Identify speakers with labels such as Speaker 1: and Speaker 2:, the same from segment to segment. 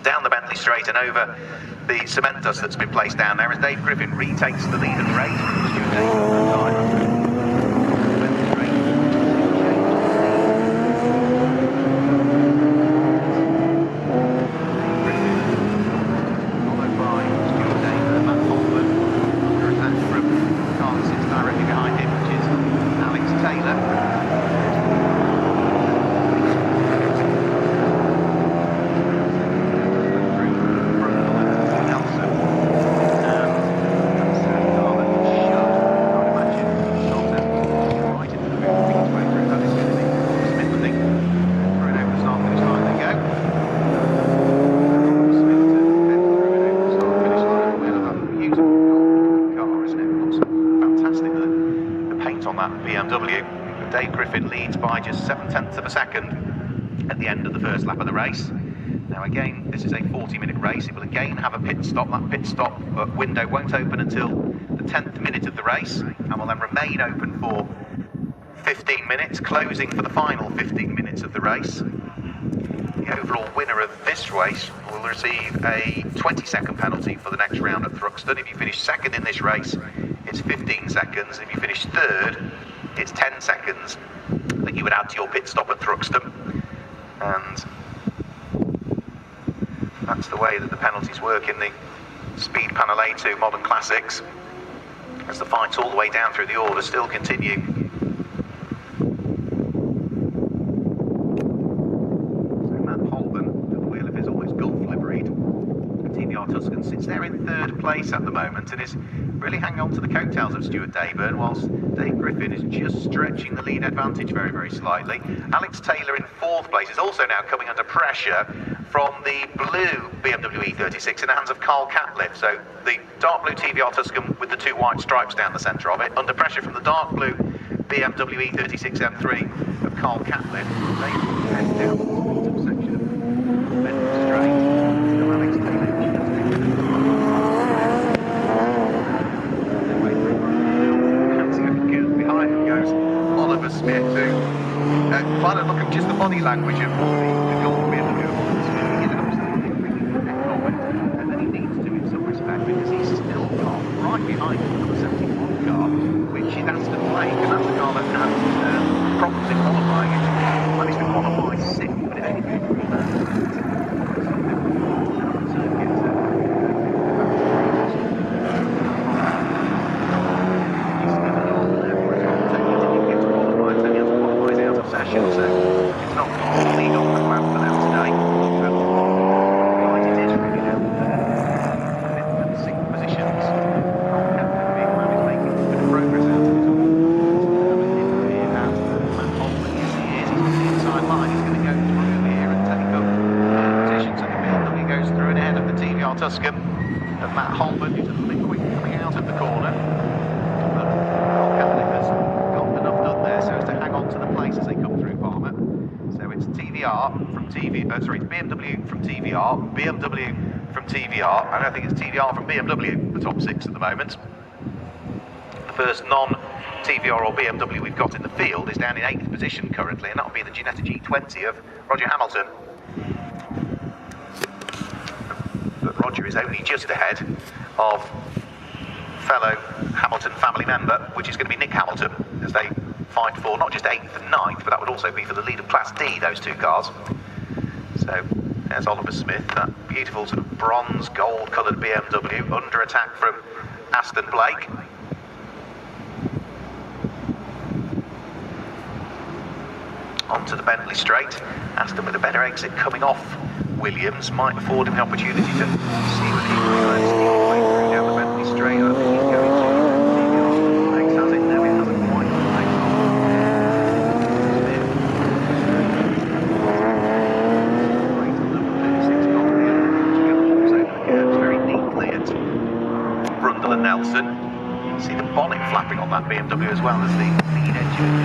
Speaker 1: down the Bentley straight and over the cement dust that's been placed down there as Dave Griffin retakes the lead of the race. BMW. Dave Griffin leads by just 0.7 of a second at the end of the first lap of the race. Now again, this is a 40-minute race. It will again have a pit stop. That pit stop window won't open until the 10th minute of the race and will then remain open for 15 minutes, closing for the final 15 minutes of the race. The overall winner of this race will receive a 20-second penalty for the next round at Thruxton. If you finish second in this race, it's 15 seconds. If you finish third, it's 10 seconds that you would add to your pit stop at Thruxton. And that's the way that the penalties work in the Speed Panel A2 Modern Classics, as the fights all the way down through the order still continue. Tuscan sits there in third place at the moment and is really hanging on to the coattails of Stuart Dayburn, whilst Dave Griffin is just stretching the lead advantage very, very slightly. Alex Taylor in fourth place is also now coming under pressure from the blue BMW E36 in the hands of Carl Catliff. So the dark blue TVR Tuscan with the two white stripes down the centre of it, under pressure from the dark blue BMW E36 M3 of Carl Catliff. They head down the bottom section of Bentley Straight. Still Alex Taylor. Smith, who, by the look of just the body language of the gold BMW, is absolutely bringing it forward, and then he needs to in some respect, because he's still got right behind the number 71 car, which is Aston Blake, and that's the car that had problems in qualifying. It managed to qualify 6th, but it only came from so it's not completely on the plan for them today. Right, it is really down there. And 6 positions. Being well is making a bit of progress out of it. Matt Hoffman, yes he is. He's on the inside line. He's going to go through here and take up positions at the middle. He goes through and ahead of the TVR Tuscan of Matt Holman, who's a little bit quick coming out of the corner. But Catliff has got enough done there so as to hang on to the place as they come through Palmer. So it's TVR from it's BMW from TVR, BMW from TVR, and I think it's TVR from BMW, the top 6 at the moment. The first non-TVR or BMW we've got in the field is down in 8th position currently, and that'll be the Ginetta G20 of Roger Hamilton. But Roger is only just ahead of fellow Hamilton family member, which is going to be Nick Hamilton, as they fight for not just 8th and 9th, but that would also be for the lead of Class D, those two cars. So there's Oliver Smith, that beautiful sort of bronze gold coloured BMW under attack from Aston Blake. Onto the Bentley straight. Aston with a better exit coming off Williams might afford him the opportunity to see whether he can steal the way through down the Bentley straight. I think he's going to Legs has it, no, it hasn't quite got legs on. Very neatly at Brundle and Nelson. You can see the bonnet flapping on that BMW as well as the lead engine.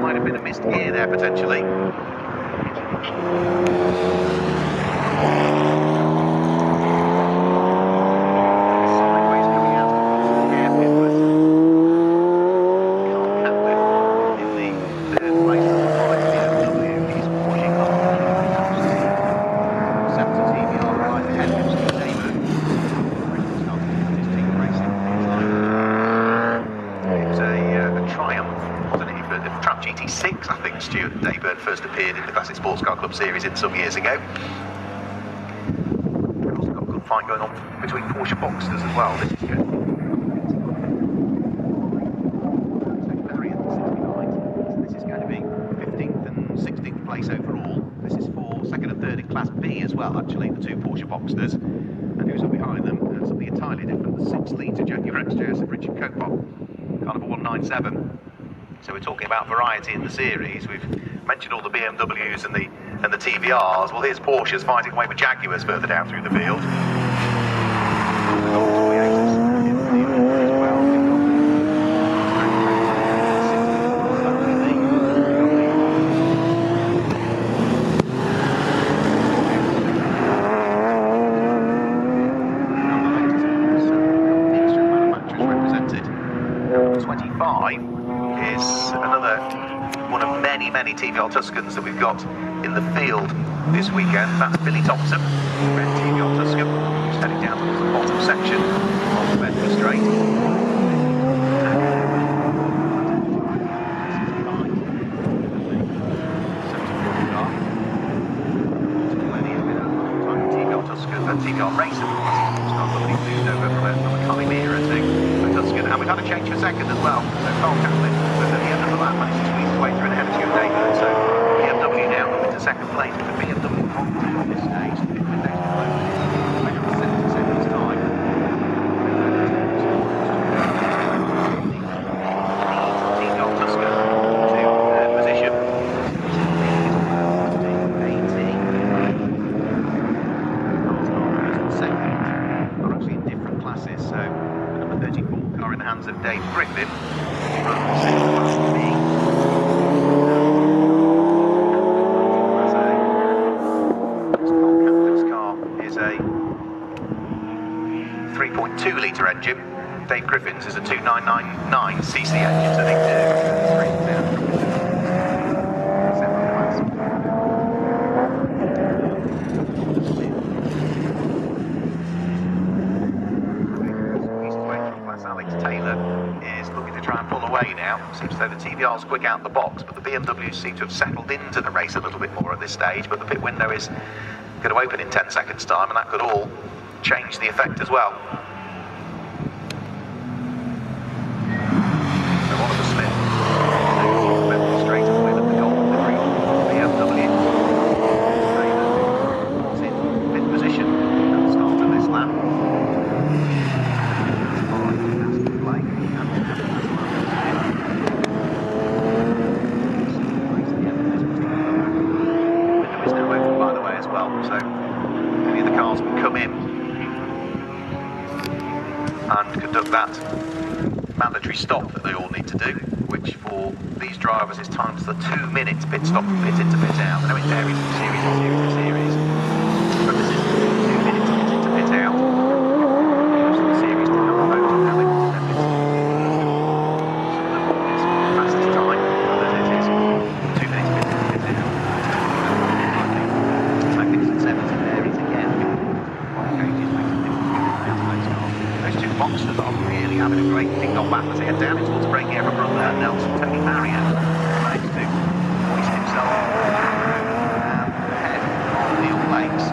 Speaker 1: might have been a missed gear there potentially. Sideways coming out of the airpit was Carl Catlett in the third place of the fight. BMW, he's pushing on. 70 TVR right ahead, which is David. It was a triumph, wasn't it, for the Trap GT6, I think Stuart Dayburn first appeared in the Classic Sports Car Club series in some years ago. We've also got a good fight going on between Porsche Boxsters as well. This is good. This is going to be 15th and 16th place overall. This is for second and third in Class B as well, actually, the two Porsche Boxsters. And who's up behind them? Something entirely different, the 6-litre Jaguar XJS of Richard Copop. Kind of a 197. So we're talking about variety in the series. We've mentioned all the BMWs and the TVRs. Well, here's Porsches fighting away with Jaguars further down through the field. Many TVR Tuscans that we've got in the field this weekend. That's Billy Thompson, red TVR Tuscan, who's heading down towards the bottom section of the Bedford Straight. TVR Racer, somebody moved over from a Calimera to a Tuscan, and we've had a change for second as well. So Carl Catlett was at the end of the lap, managed to squeeze his way through ahead of Stuart Dayburn. So BMW now up into second place with the BMW on this stage. The pit windows are closed. Measure of 70 seconds time. TVR Tuscan to third position. 34 car in the hands of Dave Griffin. Catlett's car is a 3.2 litre engine. Dave Griffin's is a 2999cc engine, so they do three down. Now. Seems as though the TVR's quick out the box, but the BMWs seem to have settled into the race a little bit more at this stage, but the pit window is going to open in 10 seconds time, and that could all change the effect as well. So Oliver Smith straight away with the golden livery BMW. Was in fifth position at the start of this lap. So any of the cars can come in and conduct that mandatory stop that they all need to do, which for these drivers is times the 2 minutes pit stop from pit in to pit out. I know it varies from series to series to series, but this is 2 minutes pit in to pit out. Most of the series to have a vote on how they want to pit. Some of them is fastest time, others it is 2 minutes pit in to pit out. Those two Boxsters are really having a great ding-dong battle as they head down towards the braking area from Nelson. Tony Marriott managed to hoist himself ahead on Neil Lakes.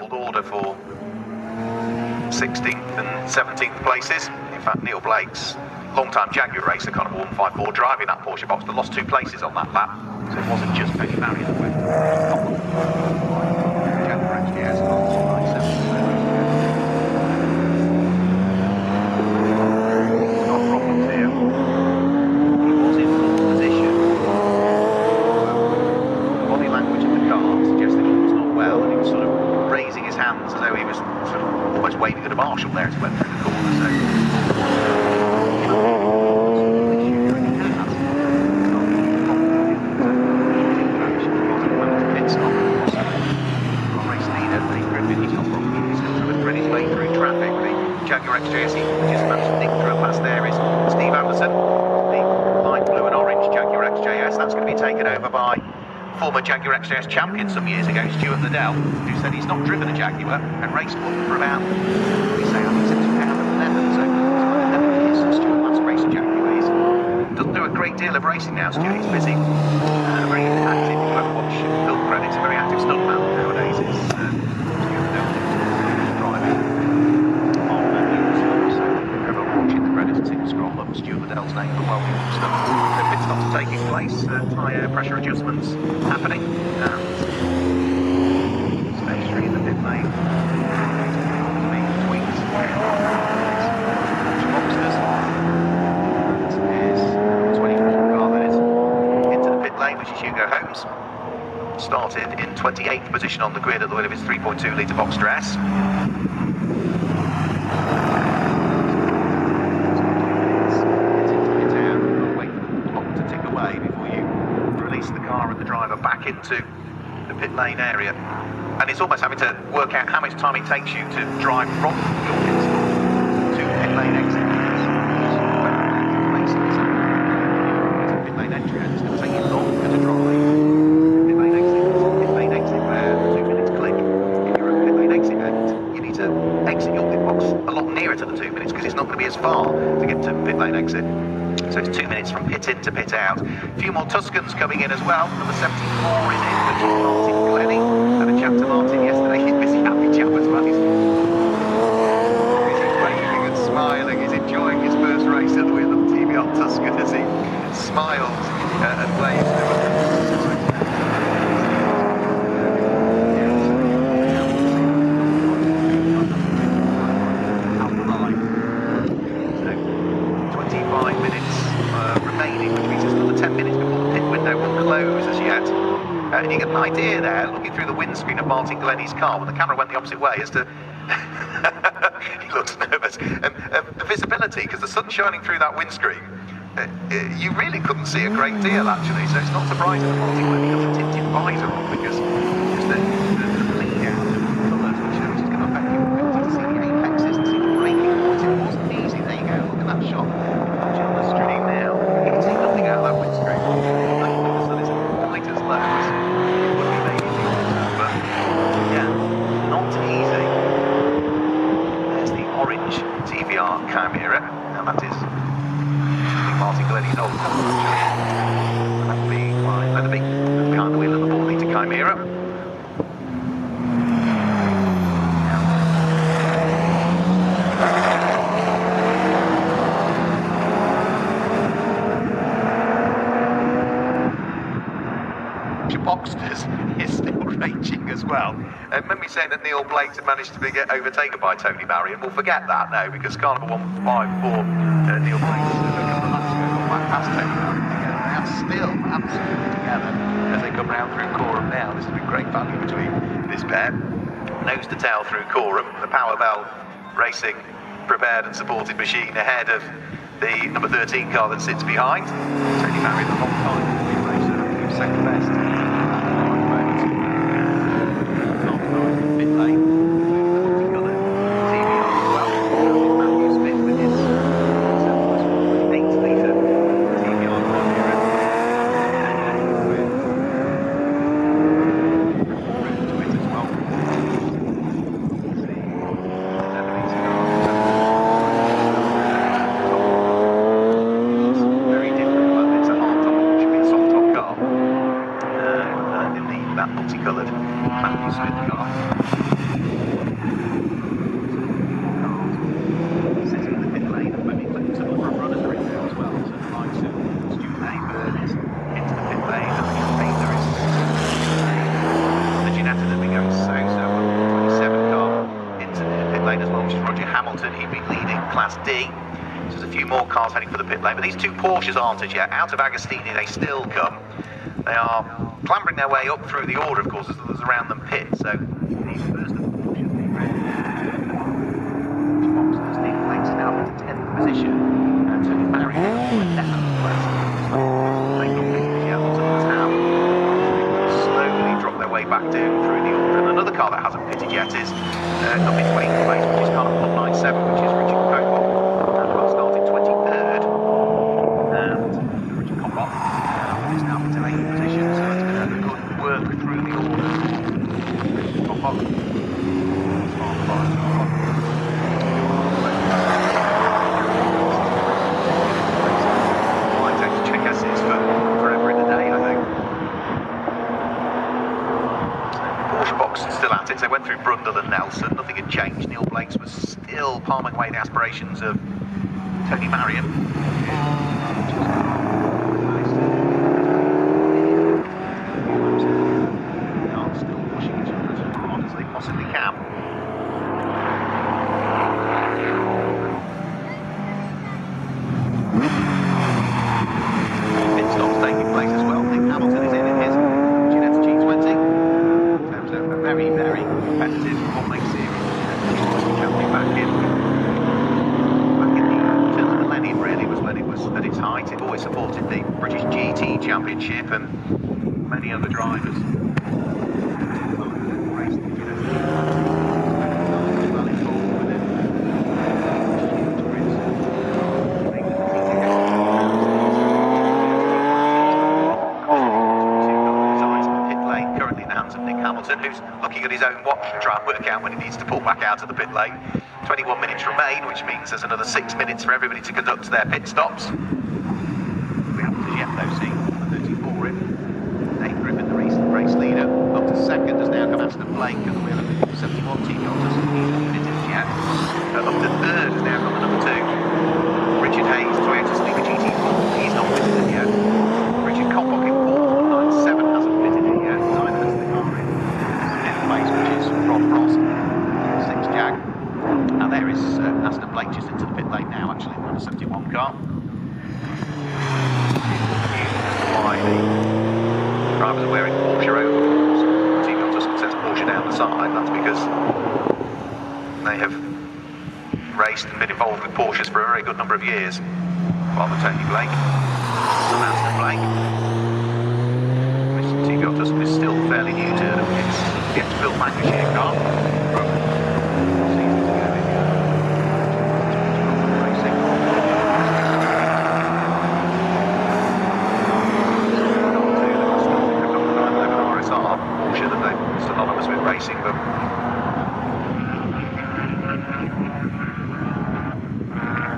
Speaker 1: shuffled order for 16th and 17th places. In fact, Neil Blake's long-time Jaguar racer, kind of 154, driving that Porsche Boxster, lost 2 places on that lap. So it wasn't just Tony Marriott that went. Jaguar XJS, got problems here. He was in fourth position. The body language of the car suggested he was not well, and he was sort of raising his hands as though he was sort of almost waving at a marshal there as he went through the corner. So Jaguar XJS, he just managed to nick through a pass there is Steve Anderson, the light blue and orange Jaguar XJS. That's going to be taken over by former Jaguar XJS champion some years ago, Stuart Liddell, who said he's not driven a Jaguar and raced one for about, we say, I think since 2011, so it's 11 years since Stuart last raced a Jaguar. He doesn't do a great deal of racing now, Stuart. He's busy, very active. If you ever watch film credits, a very active stuntman nowadays. It's Stuart Liddell driving. Scroll up Stuart Liddell's name, but while the pit stops are taking place, tyre pressure adjustments happening, and stationary in the pit lane. Being tweaked. Boxsters. This is 24 car that is into the pit lane, which is Hugo Holmes. Started in 28th position on the grid at the wheel of his 3.2 litre Boxster S. Back into the pit lane area, and it's almost having to work out how much time it takes you to drive from your pit stop to the pit lane exit. Pit lane entry, it's going to take you longer to drive. Pit lane exit where 2 minutes click. If you're at pit lane exit end, you need to exit your pit box a lot nearer to the 2 minutes because it's not going to be as far to get to pit lane exit. So it's 2 minutes from pit in to pit out. A few more Tuscans coming in as well. Number 74 is in, which is Martin Glennie. Had a chat to Martin yesterday. He's busy, happy chap as well. He's waving and smiling. He's enjoying his first race at the wheel of the TBR Tuscan as he smiles and waves to us. And you get an idea there, looking through the windscreen of Martin Glennie's car, when the camera went the opposite way, as to he looks nervous. And the visibility, because the sun's shining through that windscreen, you really couldn't see a great deal actually. So it's not surprising that Martin Glennie got a tinted visor on, because just the bleed out of colours, which is going to affect your ability to see the apexes and see the braking points. It wasn't easy. There you go. Look at that shot. Watching on the stream now, you can see nothing out of that windscreen. The sun is light as low. Chimera, and that is Martin Glennie's old car. That will be my Leatherby behind the wheel of the 4 litre Chimera. Boxsters is still raging as well. Remember me saying that Neil Blake had managed to get overtaken by Tony Marriott? We'll forget that now, because car number 154, Neil Blake, a couple of laps ago, got back past Tony Marriott together. They are still absolutely together as they come round through Coram now. This has been great value between this pair. Nose to tail through Coram. The Power Bell Racing prepared and supported machine ahead of the number 13 car that sits behind. Tony Marriott, the long time racer, who's second best. Pit lane. lane as well, which is Roger Hamilton. He'd been leading Class D. So there's a few more cars heading for the pit lane, but these two Porsches aren't as yet. Out of Agostini, they still come. They are clambering their way up through the order, of course, as others around them pit. So these first of the Porsches being ready. Steve Blake's now in 10th position. Tony Marion in 11th place. They got pictures yet, lots of them have. Slowly drop their way back down through the order. And another car that hasn't pitted yet is up in 20th place, which is car number 197, which is Richard Cobot. Starting 23rd. And Richard Cobot is now into 8th position, so it's been a good work through the order. Cobot. Might take to check S's forever in a day, I think. Porsche box is still at it. They went through Brundle and Nelson. Nothing had changed. Neil Blakes was still palming away the aspirations of Tony Marion. They are still pushing each other as hard as they possibly can. Pit stops taking place as well. Nick Hamilton is in his Ginetta G20. So a very, very competitive one-leg series. Jumping back in the turn of the millennium, really, was when it was at its height. It always supported the British GT Championship and many other drivers. Who's looking at his own watch to try and work out when he needs to pull back out of the pit lane. 21 minutes remain, which means there's another 6 minutes for everybody to conduct their pit stops. We haven't as yet though seen the 34 in. Dave Griffin, the race leader, up to second has now come Aston Blake at the wheel of the 71 team. He's not pitted as yet. Up to third has now come the number 2. Richard Hayes, Toyota Sleeper GT4. He's not pitted as yet. Richard Cobot in 4th, 97 hasn't pitted it yet. Neither has the car in place, which is Rob Ross, 6 Jag. Now there is Aston Blake just into the pit lane now, actually, in the 71 car. Why the drivers are wearing Porsche overalls. Team Tuscan says Porsche down the side. That's because they have raced and been involved with Porsches for a very good number of years. Father Tony Blake, son Aston Blake. Team Tuscan is still fairly new to them. It's the ex-Bill Lancashire car from seasons ago in racing. They've got the 911 RSR Porsche that they're synonymous with racing, but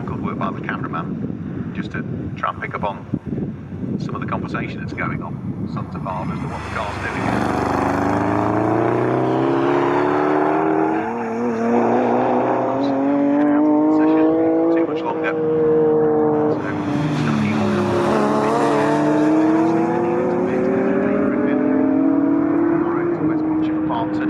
Speaker 1: good work by the cameraman just to try and pick up on some of the conversation that's going on son to father as to what the car's doing. Too much longer. So still need more Alright, so let's watch it for part 2.